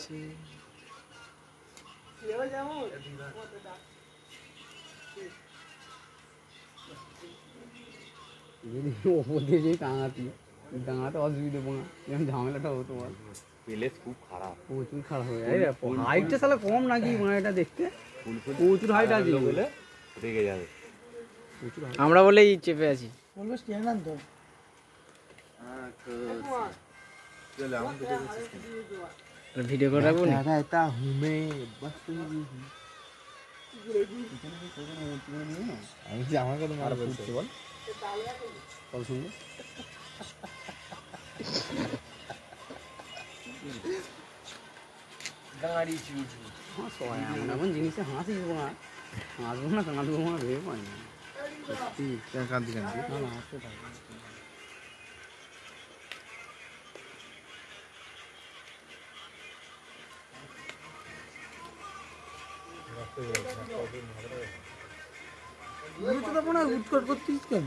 আছে ওপর দিয়ে যেই ডাঙাতে অসুবিধে পড়া যেমন ঝামেলাটা হতো বল প্লেস খুব খারাপ প্রচুর খারাপ হয়ে যায় হাইটটা সালা কম নাকি মানে এটা দেখতে প্রচুর হাইট আছে বলে রেগে যাবে আমরা বলেই চেপে আছি বলবো স্ট্যান্ড তো ভিডিও করে রাখবো না रहता हूँ मैं बस আমি যে আমাকে তো মারা বলছে বল বল শুনবো গাড়ি চুচু এমন জিনিসে হাসিস না হাসবো না কাঁদবো না ভেবে পাই না সত্যি কাঁদি কাঁদি না না হাসতে থাকবে উৎকট করছিস কেন